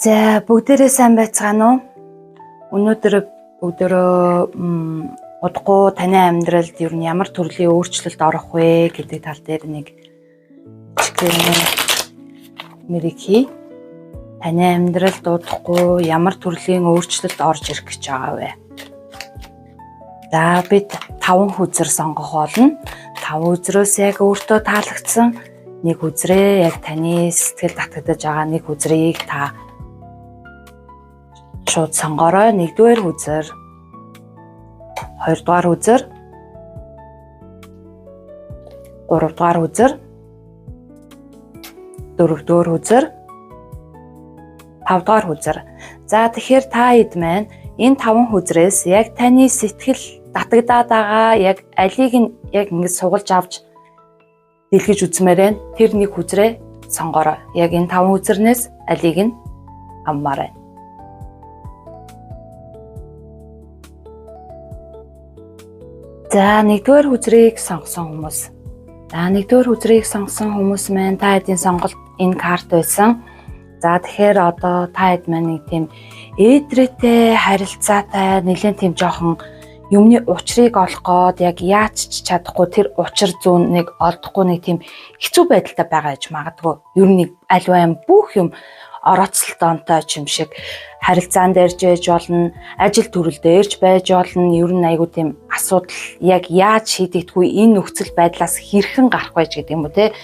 За бүгдээрээ сайн байцгаана уу? Өнөөдөр удахгүй таны амьдралд ер нь ямар төрлийн өөрчлөлт орох вэ гэдэг тал дээр нэг мэрийг хий. Таны амьдралд удахгүй ямар төрлийн өөрчлөлт орж ирэх гэж байгаа вэ? За бид 5 үзэр сонгох болно. 5 үзрөөс яг өөртөө таалагдсан нэг үзрээ яг таны сэтгэл татагдаж байгаа нэг үзрийг та шууд сонгорой. 1-р үзэр, 2-р үзэр, 3-р үзэр, 4-р үзэр, 5-р үзэр. За тэгэхээр та хэд маань энэ 5 үзрээс яг таны сэтгэл татагдаад байгаа яг алийг нь яг ингэж сугалж авч дэлгэж үзмээр байна. Тэр нэг үзрээ сонгорой. Яг энэ 5 үзрнээс алийг нь авмаар байна. За 1-р үзрийг сонгосон хүмүүс. За 1-р үзрийг сонгосон хүмүүс маань та хэдийн сонголт энэ карт байсан. За тэгэхээр одоо та хэд маань нэг тийм ээдрээтэй харилцаатай нэлээд тийм жоохон юмны учрыг олох гээд яг яаж ч чадахгүй тэр учир зүүн нэг олдохгүй нэг тийм хэцүү байдалтай байгаа гэж магадгүй. Ер нь альва юм бүх юм орооцолтонтой юм шиг харилцаан дээрж байж болно, ажил төрөл дээрж байж болно. Ер нь айгуу тийм асуудал яг яаж шийдэгдэхгүй энэ нөхцөл байдлаас хэрхэн гарах вэ гэдэг юм уу те.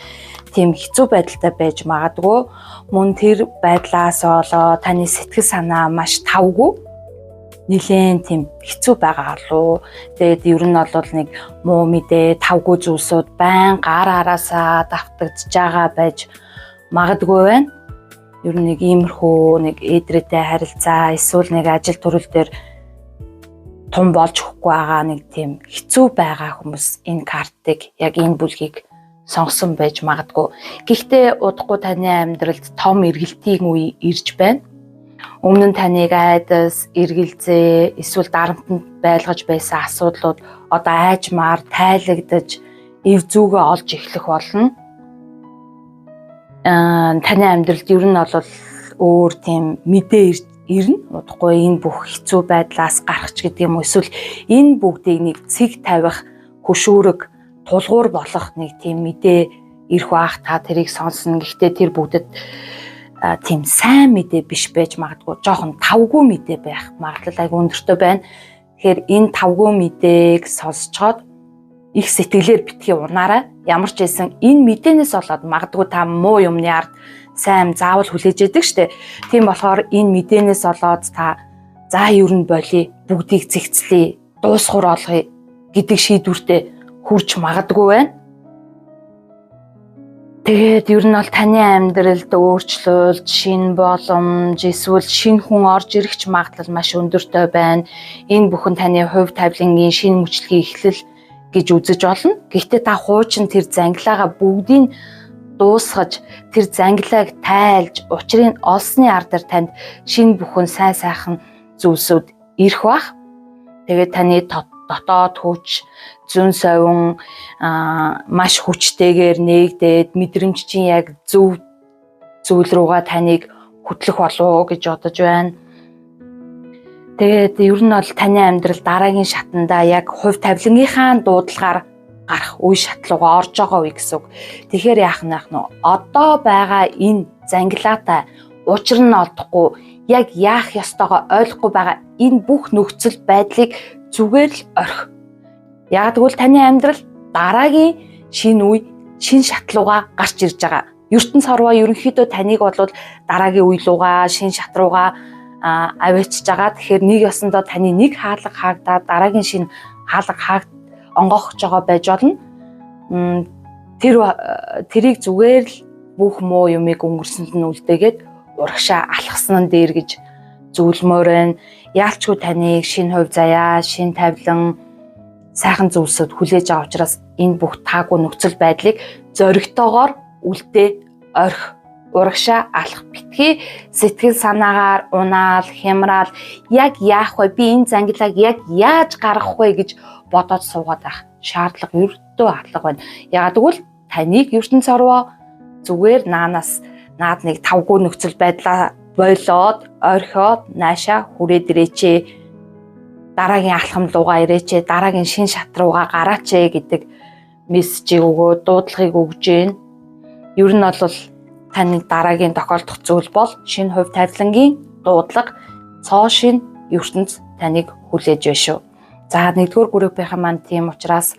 Тийм хэцүү байдалтай байж магадгүй. Мөн тэр байдлаас олоо таны сэтгэл санаа маш тавгүй нэлээд тийм хэцүү байгаа лу. Тэгээд ер нь бол нэг муу мэдээ тавгүй зүйлсүүд байн гар араасаа давтагдж байгаа байж магадгүй байна. Ер нь нэг иймэрхүү нэг ээдрээтэй харилцаа эсвэл нэг ажил төрөл дээр тун болж өгөхгүй байгаа нэг тийм хэцүү байгаа хүмүүс энэ картыг яг энэ бүлгийг сонгосон байж магадгүй. Гэхдээ удахгүй таны амьдралд том эргэлтийн үе ирж байна. Өмнө нь таныг айдас, эргэлзээ, эсвэл дарамтанд байлгаж байсан асуудлууд одоо айжмаар тайлагдаж эв зүгээ олж эхлэх болно. Таны амьдралд ер нь бол өөр тийм мэдээ ирнэ. Удахгүй энэ бүх хэцүү байдлаас гарах ч гэдэг юм уу. Эсвэл энэ бүгдийг нэг цэг тавих хөшүүрэг тулгуур болох нэг тийм мэдээ ирэх бах та тэрийг сонсно. Гэхдээ тэр бүгдэд тийм сайн мэдээ биш байж магадгүй. Жохон тавгүй мэдээ байх магадлал айгүй өндөртэй байна. Тэгэхээр энэ тавгүй мэдээг сонсцоод их сэтгэлээр битгий унаарай. Ямар ч байсан энэ мэдээнээс болоод магадгүй та муу юмны ард сайн заавал хүлээж яадаг штэ. Тийм болохоор энэ мэдээнээс болоод та за ер нь болий, бүгдийг зэгцлэе, дуусгуур олгоё гэдэг шийдвэртээ хүрч магадгүй байна. Тэгээд ер нь бол таны амьдралд өөрчлөлт, шинэ боломж, эсвэл шинэ хүн орж ирэх магадлал маш өндөртэй байна. Энэ бүхэн таны хувь тавилангийн шинэ мөчлөгийн эхлэл гэж үзэж болно. Гэхдээ та хуучин тэр зангилаагаа бүгдийг дуусгаж, тэр зангилааг тайлж, учрыг олсны аргаар танд шинэ бүхэн сайн сайхан зүйлсүүд ирэх бах. Тэгээд таны дотоод хүч, зүүн совин маш хүчтэйгээр нээгдээд мэдрэмж чинь яг зөв зүйл рүүгээ таныг хөтлөх болов гэж бодож байна. Тэгээд ер нь бол таны амьдрал дараагийн шатанда яг хувь тавилангийнхаа дуудлагаар гарах үе шатлуугаа орж байгаа үе гэсэн үг. Тэгэхээр яах нь одоо байгаа энэ зангилаатай учир нь олдохгүй яг яах ёстойгоо ойлгохгүй байгаа энэ бүх нөхцөл байдлыг зүгээр л орхи. Яг тэгвэл таны амьдрал дараагийн шинэ үе, шинэ шатлуугаа гарч ирж байгаа. ертөнц хорвоо ерөнхийдөө таныг бол дараагийн үе руугаа, шинэ шат руугаа аваачиж байгаа. Тэгэхээр нэг ёсондоо таны нэг хаалга хаагдаад дараагийн шинэ хаалга онгоохж байгаа байж болно. Тэрийг зүгээр л бүх муу юмыг өнгөрсөнд нь үлдээгээд урагшаа алхсан нь дээр гэж зөвлөмөр байна. Яалчгүй таныг шинэ хувь заяа, шинэ тавилан, сайхан зүйлсүүд хүлээж авах учраас энэ бүх таагүй нөхцөл байдлыг зоригтойгоор үлдээ орхи. Урагшаа алах битгий сэтгэл санаагаар унаал, хямраал яг яах вэ? Би энэ зангилааг яг яаж гаргах вэ гэж бодоод суугаад байх шаардлага ердөө хатлага байна. Ягаад гэвэл таныг ертөнц орвоо зүгээр наад нэг тавгүй нөхцөл байдлаа болоод орхиод наашаа хүрээд ирээч. Дараагийн алхам руугаа ирээч, дараагийн шин шат руугаа гараач гэдэг мессежийг өгөө, дуудлагыг өгж гээ. Ер нь бол таны дараагийн тохиолдох зүйл бол шинэ хувь тавилангийн дуудлага, цоо шин ертөнц таныг хүлээж байна шүү. За нэгдүгээр группийн маань тийм учраас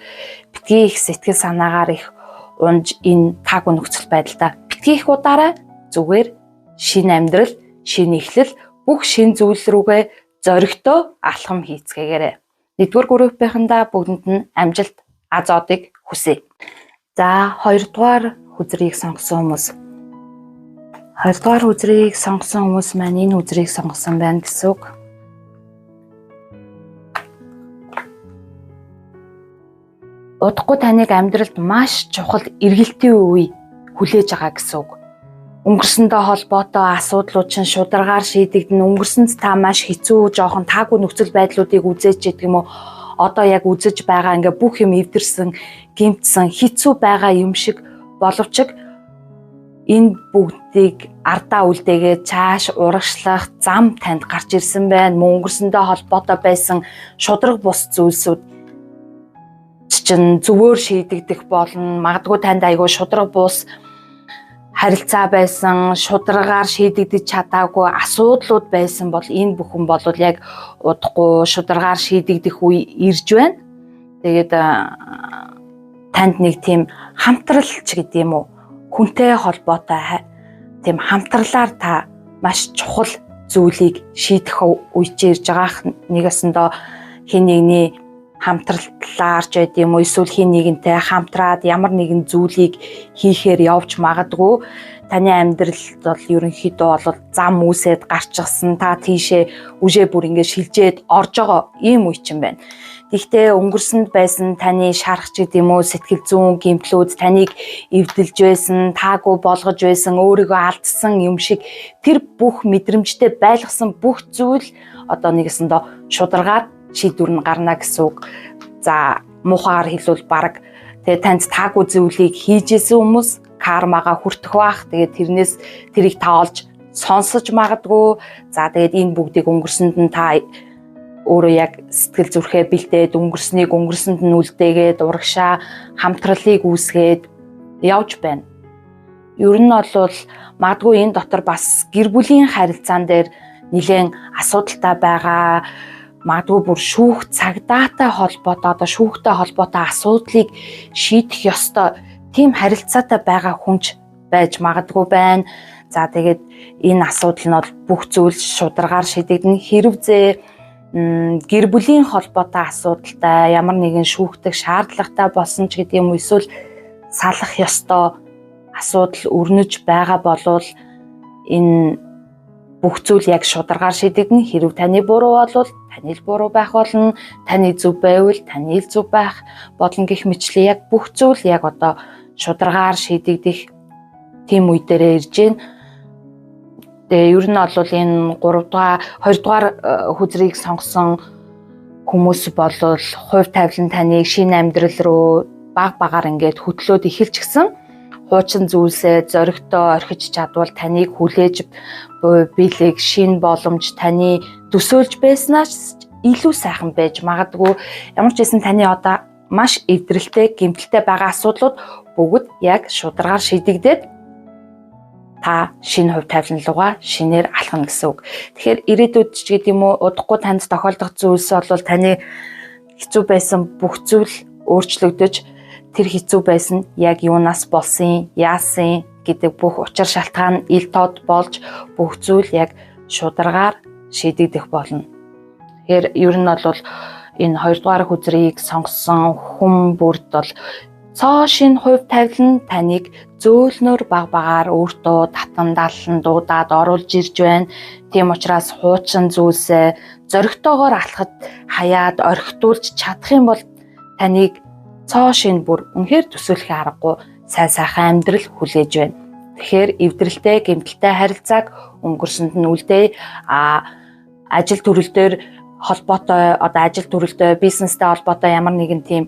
битгий их сэтгэл санаагаар их унж энэ таагүй нөхцөл байдалтай битгий их удаарай зүгээр шинэ амьдрал, шинэ эхлэл, бүх шинэ зүйл рүүгээ зоригтой алхам хийцгээгээрэй. Нэгдүгээр группийнхандаа бүгдэнд нь амжилт, аз одыг хүсье. За хоёрдугаар хүзрийг сонгосон хүмүүс. Хоёрдугаар хүзрийг сонгосон хүмүүс маань энэ хүзрийг сонгосон байна гэсэн үг. Удахгүй таныг амьдралд маш чухал эргэлтийн үе хүлээж байгаа гэсэн үг. Өнгөрсөндөө холбоотой асуудлууд чинь шударгаар шийдэгдэн, өнгөрсөнд та маш хэцүү, жоохон таагүй нөхцөл байдлуудыг үзэж гэдэг юм уу? Одоо яг үзэж байгаа ингээ бүх юм эвдэрсэн, гэмтсэн, хэцүү байгаа юм шиг боловч энэ бүгдийг ардаа үлдээгээд цааш урагшлах зам танд гарч ирсэн байна. Өнгөрсөндөө холбоотой байсан шудраг бус зүйлсүүд чинь зүгээр шийдэгдэх болно. Магадгүй танд айгүй шудраг бус харилцаа байсан, шударгаар шийдэгдэж чадаагүй асуудлууд байсан бол энэ бүхэн бол яг удахгүй шударгаар шийдэгдэх үе ирж байна. Тэгээд танд нэг тийм хамтралч гэдэг юм уу? Хүнтэй холбоотой тийм хамтралаар та маш чухал зүйлийг шийдэх үеч ирж байгаа. Нэгэсэндээ хин нэгний хамтралаар ч байд юм уу, эсвэл хин нэгэнтэй хамтраад ямар нэгэн зүйлийг хийхээр явж магадгүй. Таны амьдралд бол ерөнхийдөө бол зам үүсээд гарчихсан, та тийшээ үжээ бүр ингээд шилжээд орж байгаа ийм үе чинь байна. Гэхдээ өнгөрсөнд байсан таны шарах ч гэдэм үү, сэтгэл зүйн гэмтлүүд таныг эвдэлж байсан, таагүй болгож байсан, өөрийгөө алдсан юм шиг тэр бүх мэдрэмжтэй байлгасан бүх зүйл одоо нэгэсэндээ шударгаад шийдвэр нь гарна гэсэн үг. За муухайгаар хэлвэл баг тэгээ танд таагүй зүйлийг хийжсэн хүмүүс кармагаа хүртэх бах. Тэгээд тэрнээс тэрийг та олж сонсож магадгүй. За тэгээд энэ бүгдийг өнгөрсөнд нь та өөрөө яг сэтгэл зүрхээ бэлдээд өнгөрснийг өнгөрсөнд нь үлдээгээд урагшаа хамтралыг үүсгээд явж байна. Ер нь бол магадгүй энэ дотор бас гэр бүлийн харилцаан дээр нэлээд асуудалтай байгаа. Магадгүй бүр шүүх цагдаатай холбоотой, одоо шүүхтэй холбоотой асуудлыг шийдэх ёстой тийм харилцаатай байгаа хүнч байж магадгүй байна. За тэгээд энэ асуудал нь бол бүх зүйл шударгаар шийдэгдэн. Хэрвээ гэр бүлийн холбоотой асуудалтай ямар нэгэн шүүхдэг шаардлагатай болсон ч гэдэг юм уу, эсвэл салах ёстой асуудал өрнөж байгаа болвол энэ бүх зүйл яг шударгаар шийдэгдэн. Хэрв таны буруу бол таны л буруу байх болно, таны зөв байвал таны л зөв байх болно гэх мэтлээ яг бүх зүйл яг одоо шударгаар шийдэгдэх тийм үе дээрээ ирж байна. Тэгээ ер нь бол энэ 2 дугаар хүзрийг сонгосон хүмүүс бол хувь тавилан таныг шинэ амьдрал руу баг багаар ингээд хөтлөөд эхэлж гисэн. Хуучин зүйлсээ зоригтой орхиж чадвал таныг хүлээж биелэг шин боломж таны төсөөлж байснаас илүү сайхан байж магадгүй. Ямар ч байсан таны одоо маш эвдрэлтэй, гэмтэлтэй байгаа асуудлууд бүгд яг шударгаар шийдэгдээд та шинэ хувь тавилан руугаа шинээр алхана гэсэн үг. Тэгэхээр ирээдүйд ч гэдэг юм уу, удахгүй танд тохиолдох зүйлс бол таны хэцүү байсан бүх зүйл өөрчлөгдөж тэр хэцүү байсан яг юунаас болсон, яасан гэдэг бүх учир шалтгаан ил тод болж бүх зүйл яг шударгаар шийдэгдэх болно. Тэгэхээр ер нь бол энэ 2 дугаар хүзрийг сонгосон хүн бүрд бол цоо шинэ хувь тавилан таныг зөөлнөр баг багаар өөртөө татамдаалан дуудаад оруулж ирж байна. Тийм учраас хуучин зүйлсээ зоригтойгоор алхахад хаяад орхитуулж чадах юм бол таныг цоо шинэ бүр үнэхээр төсөөлөх аргагүй сайн сайхан амьдрал хүлээж байна. Тэгэхээр эвдрэлтэй, гэмтэлтэй харилцааг өнгөрсөнд нь үлдээ. Ажил төрөлдөр холбоотой, одоо ажил төрөлтэй, бизнестэй холбоотой ямар нэгэн тийм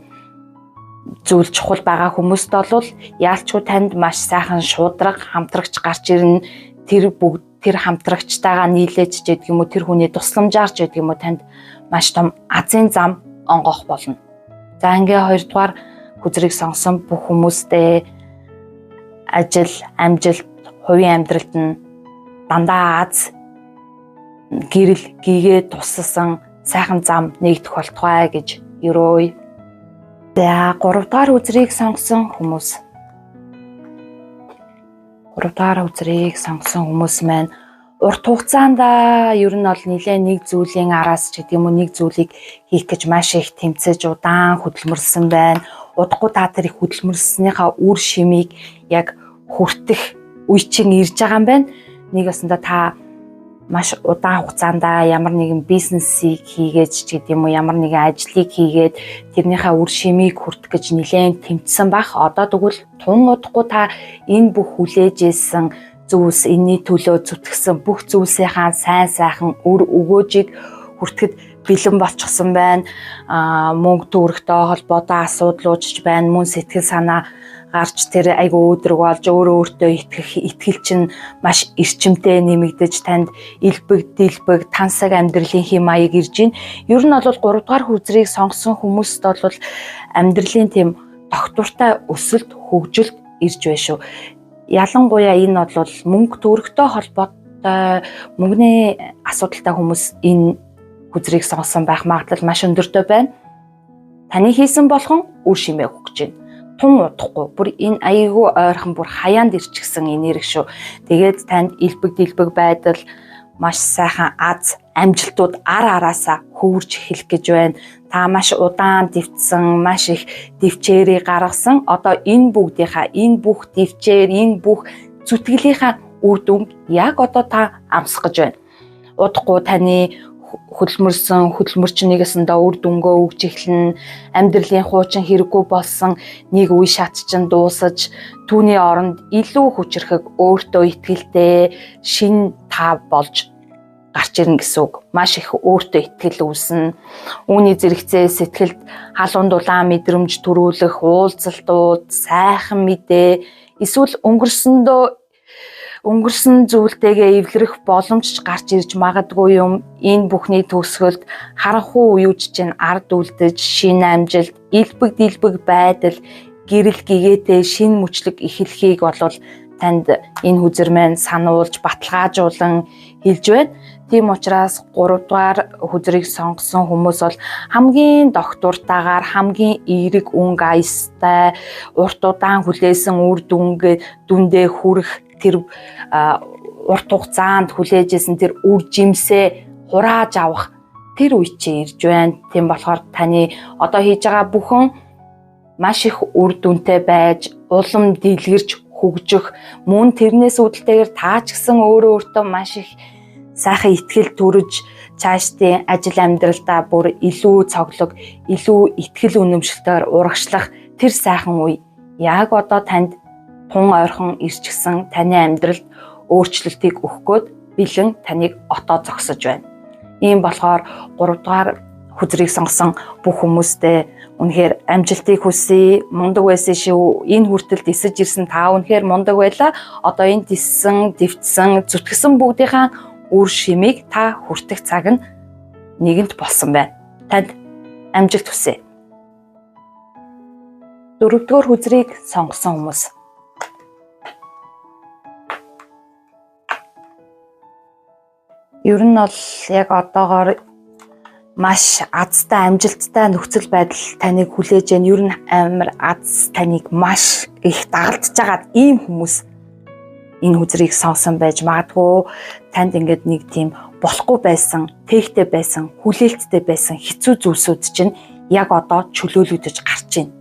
зүйл чухал байгаа хүмүүст бол яалчгүй танд маш сайхан шударга хамтрагч гарч ирнэ. Тэр бүгд тэр хамтрагчтайгаа нийлээж ч гэдэг юм уу, тэр хүний тусламжаар ч гэдэг юм уу танд маш том азийн зам онгох болно. За ингээ хоёрдугаар хүзрийг сонгосон бүх хүмүүстээ ажил, амжилт, хувийн амьдралд нь дандаа аз, гэрэл, гэгээ туссан сайхан зам нэгдэх болтугай гэж өрөөе. За 3 дугаар үзрийг сонгосон хүмүүс. 3 дугаар үзрийг сонгосон хүмүүс маань урт хугацаанд ер нь бол нэлээд нэг зүйлийн араас ч гэдэг юм уу нэг зүйлийг хийх гэж маш их тэмцэж удаан хөдөлмөрлсөн байна. Удахгүй та тэр их хөдөлмөрлснийхаа үр шимийг яг хүртэх үе чинь ирж байгаа юм байна. Нэг өсөндө та маш удаан хугацаанд ямар нэгэн бизнесийг хийгээд ч гэдэг юм уу ямар нэгэн ажлыг хийгээд тэрнийхээ үр шимийг хүртэх гэж нэлээд тэмцсэн бах. Одоо тэгвэл тун удахгүй та энэ бүх хүлээжсэн зүйлс, энэний төлөө зүтгэсэн бүх зүйлсийнхаа сайн сайхан үр өгөөжийг хүртэхэд бэлэн болчихсон байна. Мөнгө төгрөгтэй холбоотой асуудлууд ч байна. Мөн сэтгэл санаа гарч тэр айгу өдрөг болж өөртөө итгэл чинь маш эрчимтэй нэмэгдэж танд элбэг дэлбэг тансаг амьдралын хэм маяг ирж байна. Ер нь бол 3 дугаар хүзрийг сонгосон хүмүүст бол амьдралын тийм тогтвортой өсөлт хөгжилт ирж байна шүү. Ялангуяа энэ бол мөнгө төгрөгтэй холбоотой мөнгөний асуудалтай хүмүүс энэ хүзрийг сонгосон байх магадлал маш өндөртэй байна. Таны хийсэн болгон үр шимээ өгч байна. Тун удахгүй бүр энэ аяйгуу ойрхон бүр хаяанд ирчихсэн энерги шүү. Тэгээд танд элбэг дэлбэг байдал маш сайхан аз амжилтууд араасаа хөвөрж эхэлэх гэж байна. Та маш удаан дэвтсэн, маш их дэвчээрийг гаргасан. Одоо энэ бүгдийнхаа энэ бүх дэвчээр, энэ бүх зүтгэлийнхаа үр дүн яг одоо та амсах гэж байна. Удахгүй таны хөдөлмөрчнийгээсэндээ үр дүнгөө өгж эхлэн амьдралын хуучин хэрэггүй болсон нэг үе шат чинь дуусаж түүний оронд илүү хүчрхэг өөртөө итгэлтэй шин та болж гарч ирнэ гэсэн үг. Маш их өөртөө итгэл үүснэ. Үүний зэрэгцээ сэтгэлд халуун дулаан мэдрэмж төрүүлэх уулзалтууд, сайхан мэдээ, эсвэл өнгөрсөн зүйлтэйгээ эвлэрэх боломж гарч ирж магадгүй юм. Энэ бүхний төгсгөлд харанхуй уюуч чинь ард үлдэж, шинэ амжилт, элбэг дэлбэг байдал, гэрэл гэгээтэй шинэ мөчлөг эхлэхийг болвол танд энэ хүзэр маань сануулж, баталгаажуулан хэлж байна. Тийм учраас 3 дугаар хүзрийг сонгосон хүмүүс бол хамгийн доктортойгоор хамгийн эерэг өнгө аястай, урт удаан хүлээсэн үр дүндээ хүрэх тэр урт хугацаанд хүлээжсэн тэр үр жимсээ хурааж авах тэр үе чинь ирж байна. Тийм болохоор таны одоо хийж байгаа бүхэн маш их үр дүнтэй байж, улам дэлгэрч хөгжих, мөн тэрнээс үүдэлтэйгээр таа ч гэсэн өөртөө маш их сайхан итгэл төрөж цаашдын ажил амьдралдаа бүр илүү цоглог, илүү итгэл үнэмшилтэйгээр урагшлах тэр сайхан үе яг одоо танд тун ойрхон ирчихсэн таны амьдралд өөрчлөлтийг өгөх гээд бэлэн таныг отоо зогсож байна. Ийм болохоор 3 дугаар хүзрийг сонгосон бүх хүмүүстээ үнэхээр амжилтыг хүсье. Мундаг байсан шүү. Энэ хүртэл дисэж ирсэн та үнэхээр мундаг байлаа. Одоо энэ диссэн, дэвтсэн, зүтгэсэн бүгдийнхаа үр шимийг та хүртэх цаг нь нэгэнт болсон байна. Танд амжилт хүсье. 4 дугаар хүзрийг сонгосон хүмүүс. Ер нь бол яг одоогоор маш азтай, амжилттай нөхцөл байдал таныг хүлээж байна. Ер нь амар аз таныг маш их дагалдж байгаа ийм хүмүүс энэ хүзрийг сонгосон байж магадгүй. Танд ингээд нэг тийм болохгүй байсан, тэхтэй байсан, хүлээлттэй байсан хэцүү зүйлсүүд чинь яг одоо чөлөөлөгдөж гарч байна.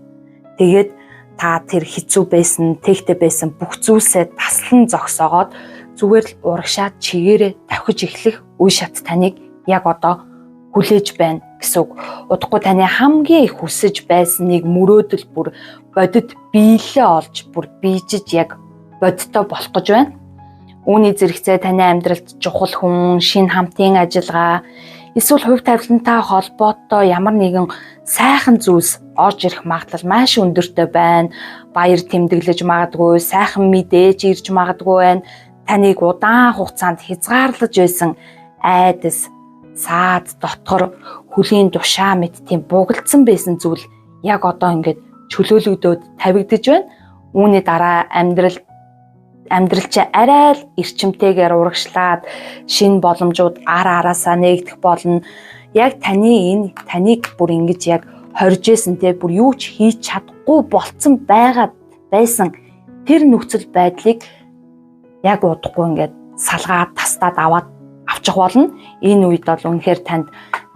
Тэгээд та тэр хэцүү байсан, тэхтэй байсан бүх зүйлсээ таслан зогсоогоод зүгээр л урагшаад чигээрээ давхиж эхлэх үе шат таныг яг одоо хүлээж байна гэсэн үг. Удахгүй таны хамгийн их хүсэж байсан нэг мөрөөдөл бүр бодит биелээ олж бүр бийжиж яг бодиттой болох гэж байна. Үүний зэрэгцээ таны амьдралд чухал хүн, шинэ хамтын ажиллагаа, эсвэл хувь тавилантай холбоотой ямар нэгэн сайхан зүйлс орж ирэх магадлал маш өндөртэй байна. Баяр тэмдэглэж магадгүй, сайхан мэдээж ирж магадгүй байна. таныг удаан хугацаанд хязгаарлаж байсан айдас, саад, дотгор, хөлийн душаа мэт тийм бугалдсан байсан зүйл яг одоо ингээд чөлөөлөгдөөд тавигдж байна. Үүний дараа амьдрал чи арай л эрчимтэйгээр урагшлаад шинэ боломжууд араасаа нээгдэх болно. Яг таныг бүр ингэж яг хорж исэн те бүр юу ч хийж чадахгүй болцсон байсан тэр нөхцөл байдлыг яг удахгүй ингээд салгаад тастаад авчих болно. Энэ үед бол үнэхээр танд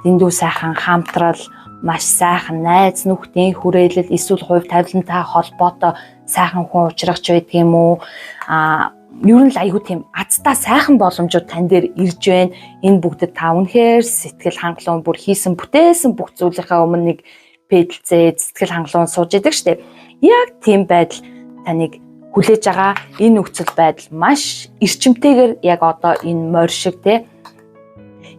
дэндүү сайхан хамтрал, маш сайхан найз нөхдийн хүрээлэл, эсвэл хувь тавилантай холбоотой сайхан хүн уулзрахч байдаг юм уу? Ер нь л айгүй тийм азтай сайхан боломжууд тань дээр ирж байна. Энэ бүгдэд та үнэхээр сэтгэл хангалуун бүр хийсэн бүтээсэн бүх зүйлийнхаа өмнө нэг пэдэлцээ сэтгэл хангалуун сууж идэг штеп. Яг тийм байдал таныг хүлээж байгаа. Энэ нөхцөл байдал маш эрчимтэйгээр яг одоо энэ морь шиг те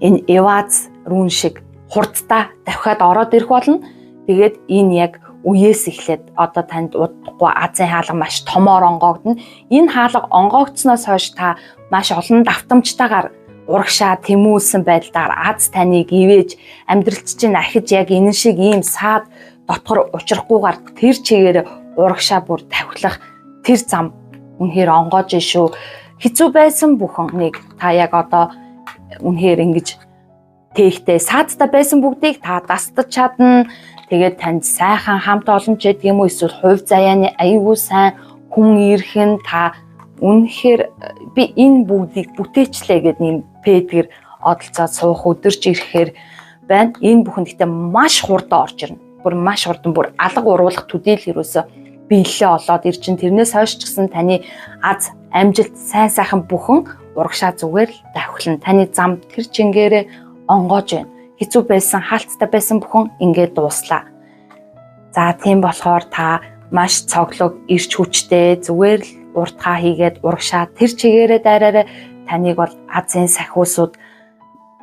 энэ Эваз рүүн шиг хурдтай давхиад ороод ирэх болно. Тэгээд энэ яг үеэс эхлээд одоо танд удахгүй Азийн хаалга маш томоор онгоогдно. Энэ хаалга онгоогдсноос хойш та маш олон давтамжтайгаар урагшаа тэмүүлсэн байдлаар Аз таныг ивэж амьдралч чинь ахиж яг энэ шиг ийм саад дотгор учрахгүйгээр тэр чигээр урагшаа бүр тавхилах тэр зам үнэхээр онгоож шүү. Хэцүү байсан бүхнийг та яг одоо үнэхээр ингэж тэхтэй саадтай байсан бүгдийг та дастаж чадна. Тэгээд танд сайхан хамт олонч гэдэг юм уу, эсвэл хувь заяаны аюул сайн хүн ирэх нь та үнэхээр би энэ бүгдийг бүтээчлээ гэдэг нэг пэдгэр одолцоод суух өдөрч ирэхээр байна. Энэ бүхэн гэхдээ маш хурдан орж ирнэ. Бүр маш хурдан бүр алга уруулах төдийл ерөөсө биелэлээ олоод ир чин тэрнээс хойш ч гэсэн таны аз амжилт сайн сайхан бүхэн урагшаа зүгээр л давхилна. Таны зам тэр чингээрээ онгоож байна. Хэцүү байсан, хаалттай байсан бүхэн ингээд дууслаа. За тийм болохоор та маш цоглог, ирч хүчтэй зүгээр л уртгаа хийгээд урагшаа тэр чигээрээ дайраараа таныг бол Азийн сахиусууд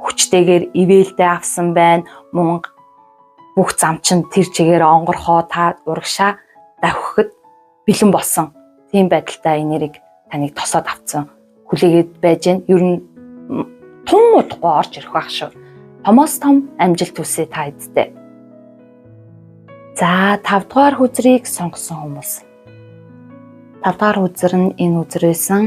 хүчтэйгээр ивэлдээ авсан байна. Мөн бүх зам чинь тэр чигээр онгорхоо та урагшаа давхихад бэлэн болсон. Тийм байдалтай энэ нэрийг таныг тосоод авцсан. Хүлээгээд байж гэн. Ер нь тун удахгүй орж ирэх байх шүү. Томоос том амжилт хүсье та эдтэй. За 5 дугаар хүзрийг сонгосон хүмүүс. 5 дугаар хүзэр нь энэ хүзэр байсан.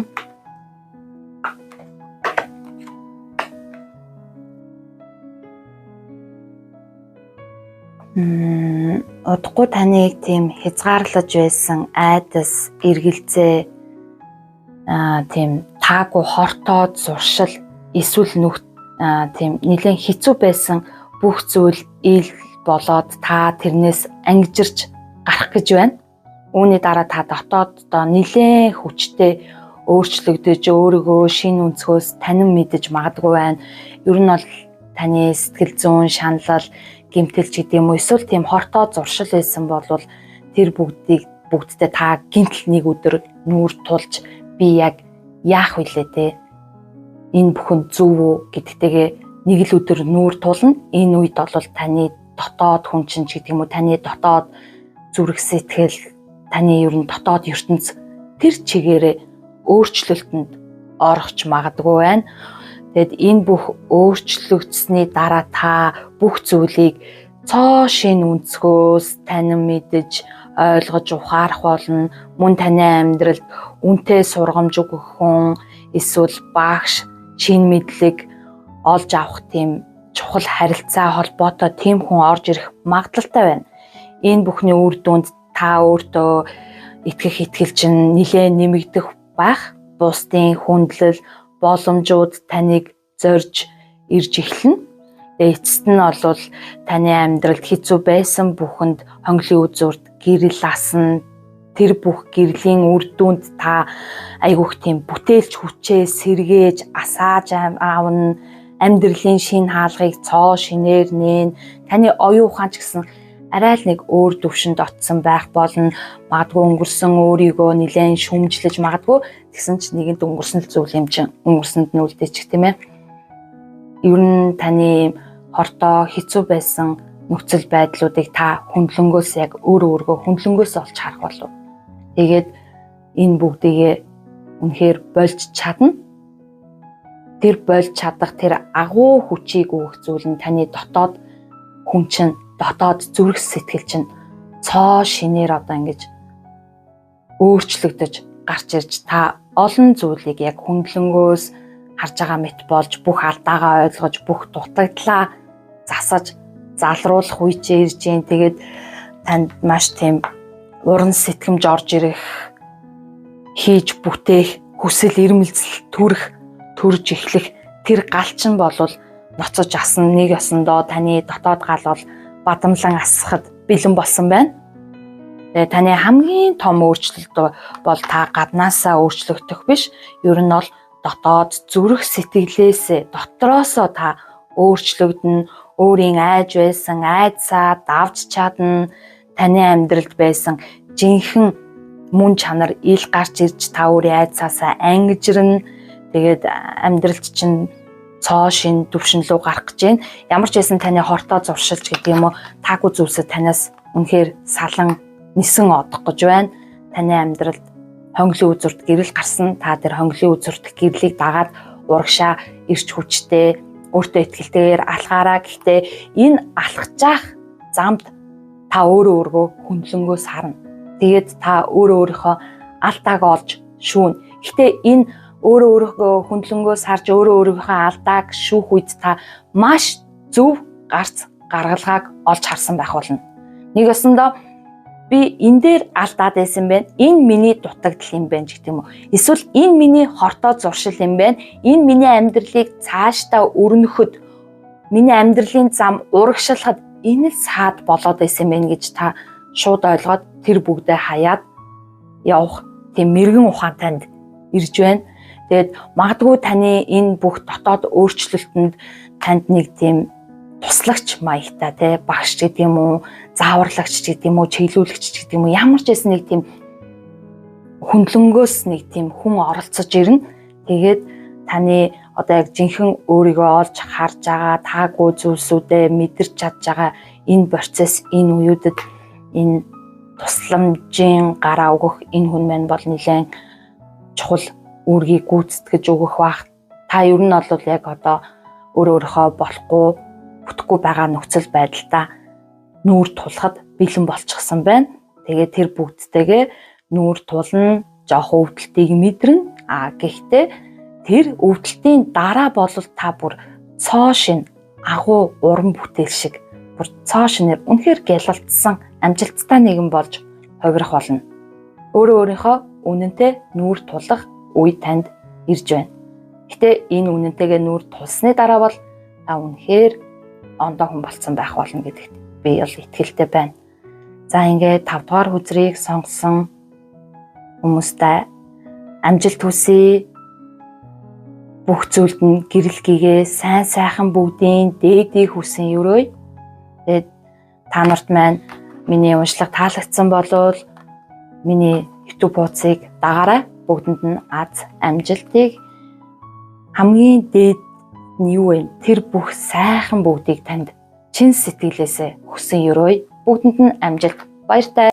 Удахгүй таныг тийм хязгаарлаж байсан айдас, эргэлзээ, тийм таагүй хортоод зуршил, эсвэл тийм нэлээд хэцүү байсан бүх зүйл ил болоод та тэрнээс ангижирч гарах гэж байна. Үүний дараа та дотооддоо нэлээд хүчтэй өөрчлөгдөж өөрийгөө шинэ өнцгөөс танин мэдэж магадгүй байна. Ер нь бол таны сэтгэл зүйн шаналл, гэмтэлч гэдэг юм уу, эсвэл тийм хортоо зуршил байсан бол тэр бүгдтэй та гинтл нэг өдөр нүүр тулж би яг яах вүлээ те. Энэ бүхэн зөв үү гэдэгтэйгээ нэг л өдөр нүүр тулна. Энэ үед бол таны дотоод хүн чинь гэдэг юм уу, таны дотоод зүрх сэтгэл, таны ер нь дотоод ертөнц тэр чигээрээ өөрчлөлтөнд орохч магадгүй байна. Тэгэд энэ бүх өөрчлөгдсөний дараа та бүх зүйлийг цоо шин өнцгөөс танин мэдэж ойлгож ухаарах болно. Мөн таны амьдралд үнэтэй сургамж өгөх хүн, эсвэл багш шин мэдлэг олж авах тийм чухал харилцаа холбоотой тийм хүн орж ирэх магадлалтай байна. Энэ бүхний үр дүнд та өөртөө итгэх итгэл чинь нэлээд нэмэгдэх байх. Бусдын хүндлэл, боломжууд таныг зорж ирж эхэлнэ. Тэгээ эцэст нь бол таны амьдралд хэцүү байсан бүхэнд хонглын үзүүрт гэрэл асан, тэр бүх гэрлийн үр дүнд та айгүйх тийм бүтээлч хүчээ сэргээж асааж аавна. Амьдралын шинэ хаалгыг цоо шинээр нээн. Таны оюун ухаан ч гэсэн арай л нэг өөр төвшөнд очсон байх болно. Магадгүй өнгөрсөн өөрийгөө нэлээд шүмжлэж магадгүй. Тэгсэн чинь нэгэнт өнгөрсөн л зүйл юм чинь өнгөрсөнд нь үлдээчих тийм ээ. Ер нь таны хортоо хэцүү байсан нөхцөл байдлуудыг та хөндлөнгөөс яг өөрөө өөргөө хөндлөнгөөс олж харах болов. Тэгээд энэ бүгдийг үнэхээр болж чадна. Тэр болж чадах тэр агуу хүчийг өгөх зүйл нь таны дотоод хүн чинь, дотоод зүрх сэтгэл чинь цоо шинээр одоо ингэж өөрчлөгдөж гарч ирж та олон зүйлийг яг хөндлөнгөөс харж байгаа мэт болж бүх алдаагаа ойлгож бүх дутагдлаа засаж залруулах үе чинь ирж гин. Тэгээд танд маш тийм уран сэтгэмж орж ирэх, хийж бүтээх, хүсэл эрмэлзэл төрж эхлэх тэр галчин болвол ноцож асан нэг ёсондоо таны дотоод гал бол бадамлан асахад бэлэн болсон байна. Тэгээ таны хамгийн том өөрчлөлт бол та гаднаасаа өөрчлөгдөх биш. Ер нь бол дотоод зүрх сэтгэлээсээ дотроосоо та өөрчлөгдөн, өөрийн айж байсан айдсаа давж чадна. Таны амьдралд байсан жинхэнэ мөн чанар ил гарч ирж та өөрийн айдсаасаа ангижрна. Тэгээд амьдралд чинь цоо шин төвшин рүү гарах гэж байна. Ямар ч байсан таны хортоо зуршилж гэдэг юм уу, таагүй зүйлсээ танаас үнэхээр салан нисэн одох гэж байна. Таны амьдралд хонглын үзүрт гэрэл гарсан. Та тэр хонглын үзүрт гэрлийг дагаад урагшаа ирч хүчтэй, өөртөө итгэлтэйгээр алхаараа. Гэхдээ энэ алхаж замд та өөрийгөө хөндлөнгөөс харна. Тэгээд та өөрийнхөө алдааг олж шүүн. Гэхдээ энэ өөрийнхөө хөндлөнгөөс харж өөрийнхөө алдааг шүүх үед та маш зөв гарц гаргалгааг олж харсан байх болно. Нэг ёсондоо би энэ дээр алдаад байсан байна. Энэ миний дутагдал юм байна гэх юм уу? Эсвэл энэ миний хортоо зуршил юм байна. Энэ миний амьдралыг цаашдаа өрнөхөд, миний амьдралын зам урагшлахад энэ л саад болоод байсан байна гэж та шууд ойлгоод тэр бүгдээ хаяад явах тийм мэрэгэн ухаантайд ирж байна. Тэгээд магадгүй таны энэ бүх дотоод өөрчлөлтөнд танд нэг тийм туслагч маягтай тий багш гэдэг юм уу, зааварлагч гэдэг юм уу, чиглүүлэгч гэдэг юм уу, ямар ч байсан нэг тийм хөндлөнгөөс нэг тийм хүн оролцож ирнэ. Тэгээд таны одоо яг жинхэнэ өөрийгөө олж харж байгаа таагүй зүйлсүүдээ мэдэрч чадж байгаа энэ процесс, энэ үеүүдэд энэ тусламжийн гараа өгөх энэ хүн маань бол нэлээд чухал үүргийг гүйцэтгэж өгөх бах. Та ер нь бол яг одоо өөрийнхөө болохгүй, бүтэхгүй байгаа нөхцөл байдалтай нүүр тулахад бэлэн болчихсон байна. Тэгээд тэр бүгдтэйгээ нүүр тулна, жоох өвдөлтийг мэдэрнэ. Гэхдээ тэр өвдөлтийн дараа болол та бүр цоо шин агуу уран бүтээл шиг бүр цоо шинээр үнэхээр гялалтсан амжилттай нэгэн болж хувирах болно. Өөрийнхөө үнэнтэй нүүр тулах үе танд ирж байна. Гэтэ энэ үнэнтэйгээ нүүр тулсны дараа бол та үнэхээр ондоо хүн болсон байх болно гэдэгт би бол итгэлтэй байна. За ингээд 5 дугаар хүзрийг сонгосон хүмүүстээ амжилт хүсье. Бүх зүйлд нь гэрэл гээгээ сайн сайхан бүгдийн дээдийг хүсэн өрөөй. Тэгээд та нарт маань миний уншлага таалагдсан болвол миний YouTube хуудсыг дагаарай. Бүгдэнд нь аз амжилтыг хамгийн дээд нь юу вэ? Тэр бүх сайхан бүгдийг танд чин сэтгэлээсээ хүсэн өрөөй. Бүгдэнд нь амжилт. Баяртай.